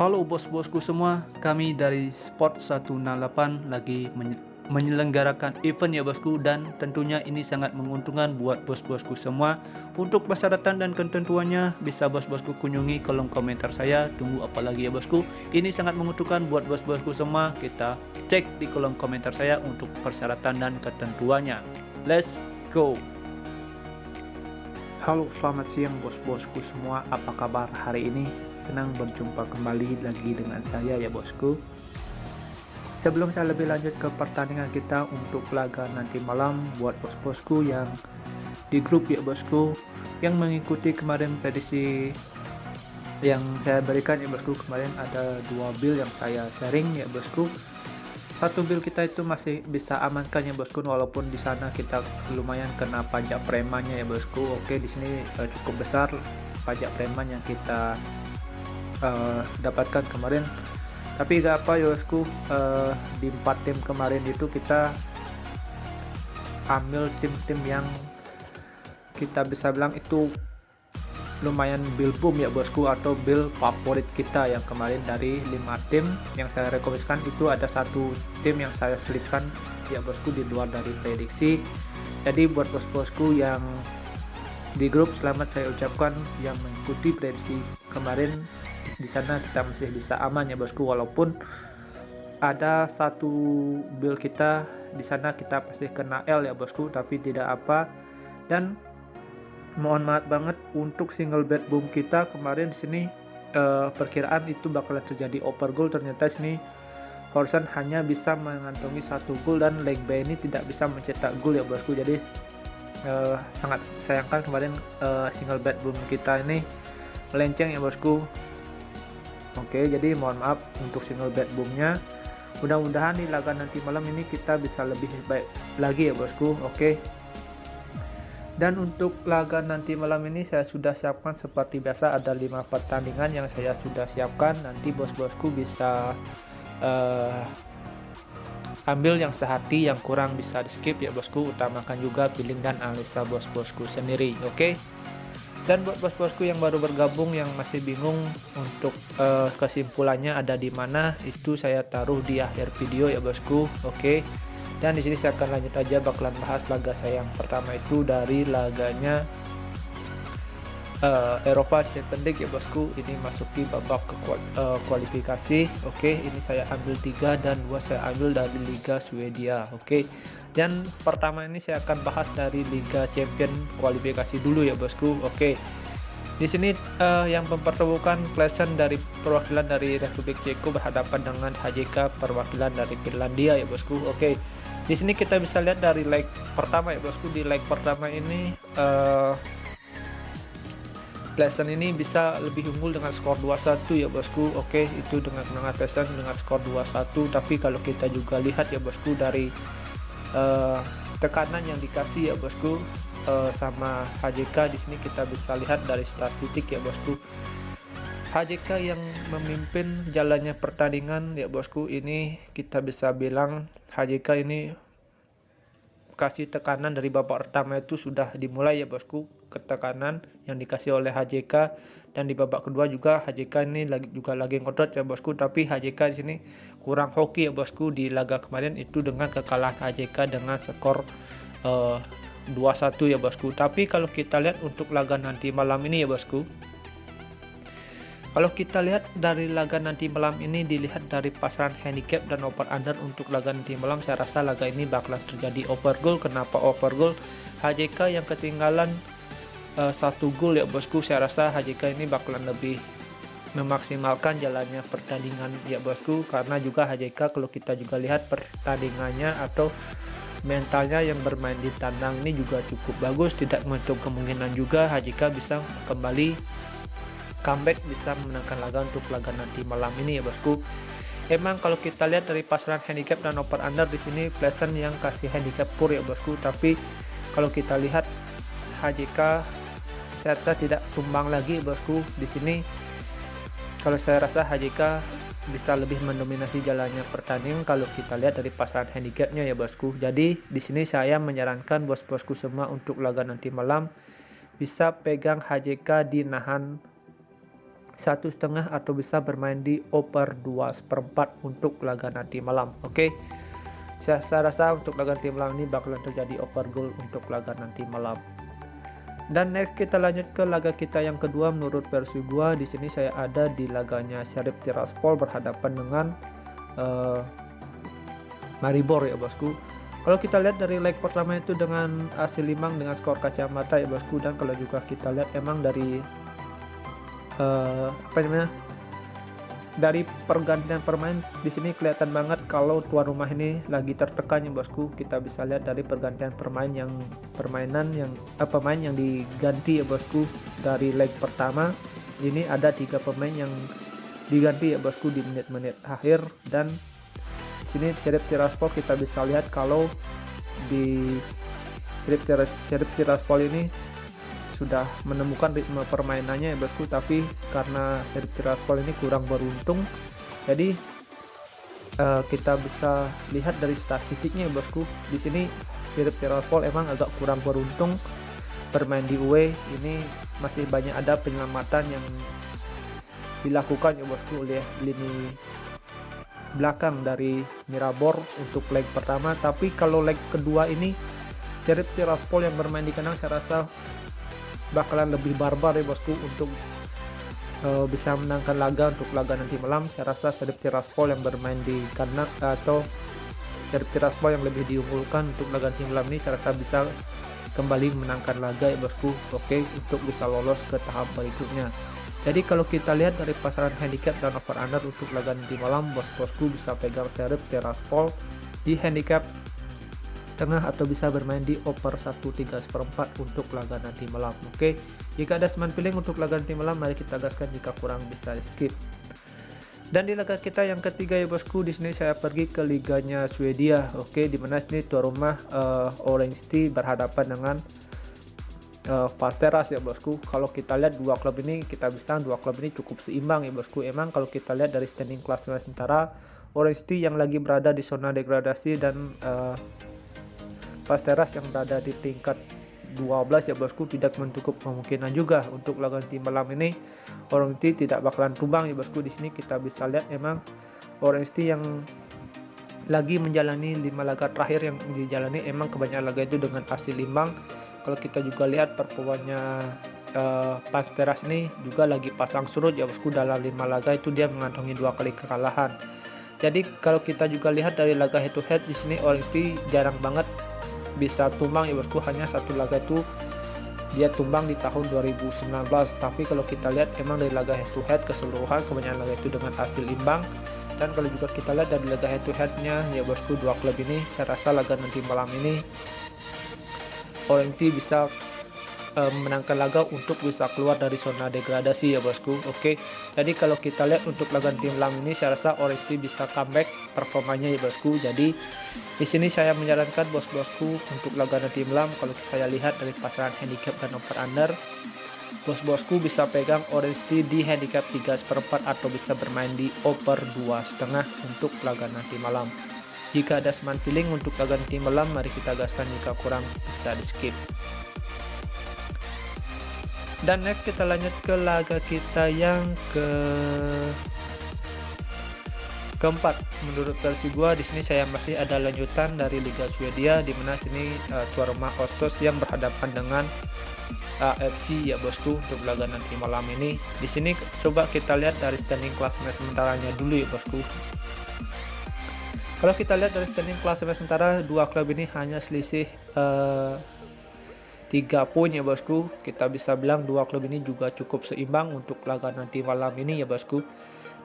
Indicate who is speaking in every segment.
Speaker 1: Halo bos-bosku semua, kami dari Sport 168 lagi menyelenggarakan event ya bosku, dan tentunya ini sangat menguntungkan buat bos-bosku semua. Untuk persyaratan dan ketentuannya bisa bos-bosku kunjungi kolom komentar saya. Tunggu apa lagi ya bosku, ini sangat menguntungkan buat bos-bosku semua. Kita cek di kolom komentar saya untuk persyaratan dan ketentuannya. Let's go. Halo, selamat siang bos-bosku semua, apa kabar hari ini? Senang berjumpa kembali lagi dengan saya ya bosku. Sebelum saya lebih lanjut ke pertandingan kita untuk laga nanti malam, buat bos-bosku yang di grup ya bosku, yang mengikuti kemarin prediksi yang saya berikan ya bosku, kemarin ada 2 build yang saya sharing ya bosku. Satu build kita itu masih bisa amankan ya bosku, walaupun di sana kita lumayan kena pajak premannya ya bosku. Oke, di sini cukup besar pajak preman yang kita dapatkan kemarin, tapi gak apa ya bosku. Di 4 tim kemarin itu kita ambil tim-tim yang kita bisa bilang itu lumayan build boom ya bosku, atau build favorit kita yang kemarin. Dari 5 tim yang saya rekomendasikan itu ada satu tim yang saya selipkan ya bosku di luar dari prediksi. Jadi buat bos-bosku yang di grup, selamat saya ucapkan yang mengikuti prediksi kemarin. Di sana kita masih bisa aman ya bosku, walaupun ada satu build kita di sana kita pasti kena L ya bosku, tapi tidak apa. Dan mohon maaf banget untuk single bed boom kita kemarin di sini, perkiraan itu bakalan terjadi over goal. Ternyata sini Horizon hanya bisa mengantongi 1 gol dan leg B ini tidak bisa mencetak gol ya bosku. Jadi sangat sayangkan kemarin single bed boom kita ini melenceng ya bosku. Oke, jadi mohon maaf untuk single bed boomnya. Mudah-mudahan di laga nanti malam ini kita bisa lebih baik lagi ya bosku. Oke. Dan untuk laga nanti malam ini saya sudah siapkan seperti biasa, ada 5 pertandingan yang saya sudah siapkan. Nanti bos-bosku bisa ambil yang sehati, yang kurang bisa di skip ya bosku. Utamakan juga feeling dan analisa bos-bosku sendiri. Oke. Dan buat bos-bosku yang baru bergabung yang masih bingung untuk kesimpulannya ada di mana, itu saya taruh di akhir video ya bosku. Oke. Dan di sini saya akan lanjut aja bakalan bahas laga saya yang pertama itu dari laganya Eropa Champions League ya bosku. Ini masuki babak ke kualifikasi. Oke, ini saya ambil 3 dan 2 saya ambil dari Liga Swedia. Oke. Dan pertama ini saya akan bahas dari Liga Champion kualifikasi dulu ya bosku. Oke. Di sini yang mempertemukan Klesen dari perwakilan dari Republik Ceko berhadapan dengan HJK perwakilan dari Finlandia ya bosku. Oke. Di sini kita bisa lihat dari leg pertama ya bosku. Di leg pertama ini Klesen ini bisa lebih unggul dengan skor 2-1 ya bosku. Oke, itu dengan kemenangan Klesen dengan skor 2-1. Tapi kalau kita juga lihat ya bosku dari tekanan yang dikasih ya bosku sama HJK, di sini kita bisa lihat dari statistik ya bosku. HJK yang memimpin jalannya pertandingan ya bosku. Ini kita bisa bilang HJK ini kasih tekanan dari babak pertama itu sudah dimulai ya bosku, ketekanan yang dikasih oleh HJK. Dan di babak kedua juga HJK ini lagi ngotot ya bosku, tapi HJK di sini kurang hoki ya bosku di laga kemarin itu dengan kekalahan HJK dengan skor 2-1 ya bosku. Tapi kalau kita lihat untuk laga nanti malam ini ya bosku, kalau kita lihat dari laga nanti malam ini, dilihat dari pasaran handicap dan over under untuk laga nanti malam, saya rasa laga ini bakalan terjadi over goal. Kenapa over goal? HJK yang ketinggalan 1 gol ya bosku. Saya rasa HJK ini bakalan lebih memaksimalkan jalannya pertandingan ya bosku, karena juga HJK kalau kita juga lihat pertandingannya atau mentalnya yang bermain di tandang ini juga cukup bagus. Tidak menutup kemungkinan juga HJK bisa kembali comeback, bisa memenangkan laga untuk laga nanti malam ini ya bosku. Emang kalau kita lihat dari pasaran handicap dan over under, di sini Klesen yang kasih handicap pur ya bosku. Tapi kalau kita lihat HJK saya rasa tidak tumbang lagi bosku di sini. Kalau saya rasa HJK bisa lebih mendominasi jalannya pertandingan kalau kita lihat dari pasaran handicapnya ya bosku. Jadi di sini saya menyarankan bos-bosku semua untuk laga nanti malam bisa pegang HJK di nahan 1,5 atau bisa bermain di over 2/4 untuk laga nanti malam. Oke. Saya rasa untuk laga nanti malam ini bakalan terjadi over goal untuk laga nanti malam. Dan next kita lanjut ke laga kita yang kedua menurut versi gua. Di sini saya ada di laganya Sheriff Tiraspol berhadapan dengan Maribor ya bosku. Kalau kita lihat dari leg pertama itu dengan hasil imbang dengan skor kacamata ya bosku, dan kalau juga kita lihat emang dari dari pergantian permain di sini kelihatan banget kalau tuan rumah ini lagi tertekan ya bosku. Kita bisa lihat dari pergantian pemain yang diganti ya bosku. Dari leg pertama ini ada 3 pemain yang diganti ya bosku di menit-menit akhir, dan sini Sheriff Tiraspol kita bisa lihat kalau di Sheriff Tiraspol ini sudah menemukan ritme permainannya ya bosku, tapi karena Sheriff Tiraspol ini kurang beruntung, jadi kita bisa lihat dari statistiknya ya bosku. Di sini Sheriff Tiraspol emang agak kurang beruntung bermain di away. Ini masih banyak ada penyelamatan yang dilakukan ya bosku oleh lini belakang dari Maribor untuk leg pertama, tapi kalau leg kedua ini Sheriff Tiraspol yang bermain di kandang saya rasa bakalan lebih barbar ya bosku untuk bisa menangkan laga untuk laga nanti malam. Saya rasa Sheriff Tiraspol yang bermain di kandang atau Sheriff Tiraspol yang lebih diunggulkan untuk laga nanti malam ini saya rasa bisa kembali menangkan laga ya bosku. Oke, untuk bisa lolos ke tahap berikutnya. Jadi kalau kita lihat dari pasaran handicap dan over under untuk laga nanti malam, bosku bisa pegang Sheriff Tiraspol di handicap setengah atau bisa bermain di over 1/3/4 untuk laga nanti malam. Oke, jika ada seman feeling untuk laga nanti malam, mari kita gaskan, jika kurang bisa skip. Dan di laga kita yang ketiga ya bosku, di sini saya pergi ke liganya Swedia. Oke, di mana sini tuan rumah Orange T berhadapan dengan Västerås ya bosku. Kalau kita lihat dua klub ini cukup seimbang ya bosku. Emang kalau kita lihat dari standing klasemen sementara, Orange T yang lagi berada di zona degradasi dan Västerås yang berada di peringkat 12 ya bosku, tidak menutup kemungkinan juga untuk laga nanti malam ini Orange T tidak bakalan tumbang ya bosku. Di sini kita bisa lihat emang Orange T yang lagi menjalani 5 laga terakhir yang dijalani emang kebanyakan laga itu dengan hasil imbang. Kalau kita juga lihat performanya Västerås ini juga lagi pasang surut ya bosku, dalam 5 laga itu dia mengantongi 2 kali kekalahan. Jadi kalau kita juga lihat dari laga head to head di sini Orange T jarang banget bisa tumbang ya bosku, hanya 1 laga itu dia tumbang di tahun 2019. Tapi kalau kita lihat emang dari laga head to head keseluruhan kebanyakan laga itu dengan hasil imbang. Dan kalau juga kita lihat dari laga head to headnya ya bosku, dua klub ini saya rasa laga nanti malam ini Orange T bisa menangkan laga untuk bisa keluar dari zona degradasi ya bosku. Oke, jadi kalau kita lihat untuk laga tim malam ini saya rasa Orange T bisa comeback performanya ya bosku. Jadi di sini saya menyarankan bosku untuk laga tim malam, kalau saya lihat dari pasaran handicap dan over under, bosku bisa pegang Orange T di handicap 3/4 atau bisa bermain di over 2,5 untuk laga nanti malam. Jika ada seman feeling untuk laga nanti malam, mari kita gaskan, jika kurang bisa di skip. Dan next kita lanjut ke laga kita yang keempat. Menurut versi gua di sini saya masih ada lanjutan dari Liga Swedia, di mana sini tuan rumah Ostos yang berhadapan dengan AFC ya bosku untuk laga nanti malam ini. Di sini coba kita lihat dari standing klasemen sementaranya dulu ya bosku. Kalau kita lihat dari standing klasemen sementara, dua klub ini hanya selisih 3 poin ya bosku. Kita bisa bilang dua klub ini juga cukup seimbang untuk laga nanti malam ini ya bosku.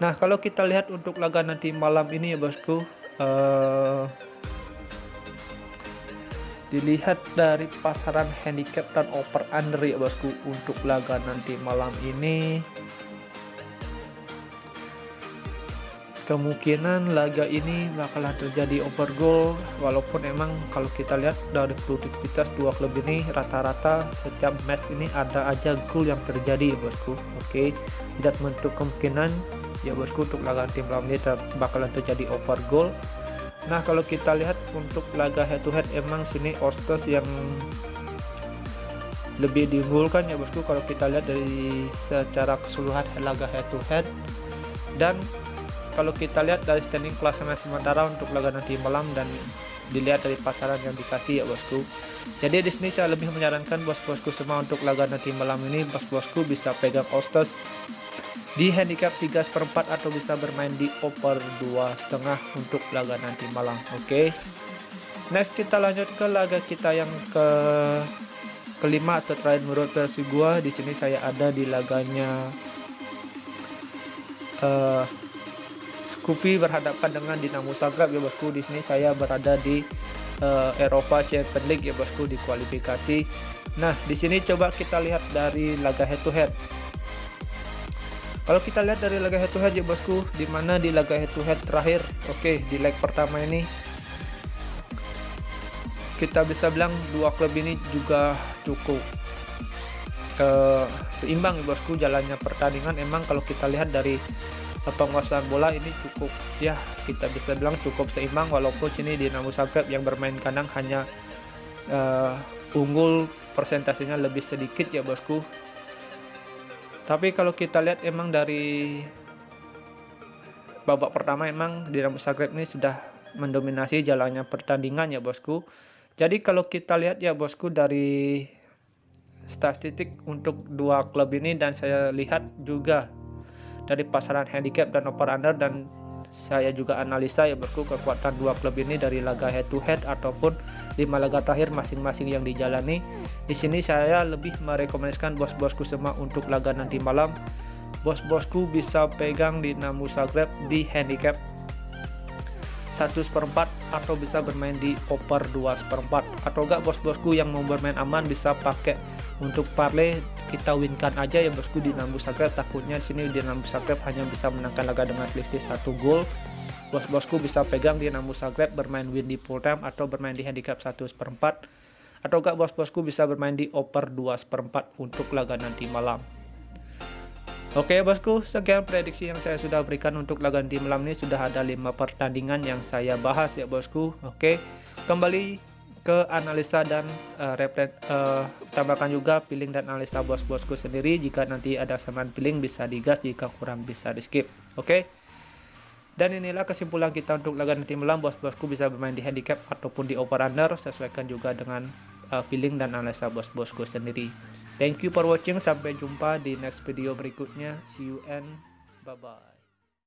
Speaker 1: Nah, kalau kita lihat untuk laga nanti malam ini ya bosku, dilihat dari pasaran handicap dan over under ya bosku, untuk laga nanti malam ini kemungkinan laga ini bakalan terjadi over goal, walaupun emang kalau kita lihat dari produktivitas dua klub ini rata-rata setiap match ini ada aja gol yang terjadi ya bosku. Oke, tidak menutup kemungkinan ya bosku untuk laga tim malam ini bakalan terjadi over goal. Nah, kalau kita lihat untuk laga head to head emang sini Ostos yang lebih diunggulkan ya bosku kalau kita lihat dari secara keseluruhan laga head to head. Dan kalau kita lihat dari standing klasemen sementara untuk laga nanti malam dan dilihat dari pasaran yang dikasih ya bosku. Jadi di sini saya lebih menyarankan bos-bosku semua untuk laga nanti malam ini bos-bosku bisa pegang Ostos di handicap 3/4 atau bisa bermain di over 2,5 untuk laga nanti malam. Oke. Next kita lanjut ke laga kita yang kelima atau terakhir menurut versi gua. Di sini saya ada di laganya Skupi berhadapan dengan Dinamo Zagreb ya bosku. Di sini saya berada di Eropa Champions League ya bosku di kualifikasi. Nah, di sini coba kita lihat dari laga head to head. Kalau kita lihat dari laga head to head ya bosku, di mana di laga head to head terakhir, oke, di leg pertama ini kita bisa bilang dua klub ini juga cukup seimbang ya bosku jalannya pertandingan. Emang kalau kita lihat dari penguasaan bola ini cukup, ya kita bisa bilang cukup seimbang, walaupun sini Dinamo Zagreb yang bermain kandang hanya unggul persentasenya lebih sedikit ya bosku. Tapi kalau kita lihat emang dari babak pertama emang Dinamo Zagreb ini sudah mendominasi jalannya pertandingan ya bosku. Jadi kalau kita lihat ya bosku dari statistik untuk dua klub ini, dan saya lihat juga dari pasaran handicap dan over under, dan saya juga analisa ya bosku kekuatan dua klub ini dari laga head to head ataupun 5 laga terakhir masing-masing yang dijalani. Di sini saya lebih merekomendasikan bos-bosku semua untuk laga nanti malam bos-bosku bisa pegang Dinamo Zagreb di handicap 1/4 atau bisa bermain di over 2/4, atau enggak bos-bosku yang mau bermain aman bisa pakai untuk parlay, kita winkan aja ya bosku Dinamo Zagreb. Takutnya sini Dinamo Zagreb hanya bisa menangkan laga dengan selisih 1 gol. Bos-bosku bisa pegang Dinamo Zagreb bermain win di full time atau bermain di handicap 1/4, atau enggak bos-bosku bisa bermain di over 2/4 untuk laga nanti malam. Oke bosku, sekian prediksi yang saya sudah berikan untuk laga nanti malam ini. Sudah ada 5 pertandingan yang saya bahas ya bosku. Oke, kembali ke analisa dan tambahkan juga feeling dan analisa bos-bosku sendiri. Jika nanti ada samaan feeling bisa digas, jika kurang bisa di skip. Oke. Dan inilah kesimpulan kita untuk laga nanti malam. Bos-bosku bisa bermain di handicap ataupun di over under, sesuaikan juga dengan feeling dan analisa bos-bosku sendiri. Thank you for watching, sampai jumpa di next video berikutnya. See you and bye bye.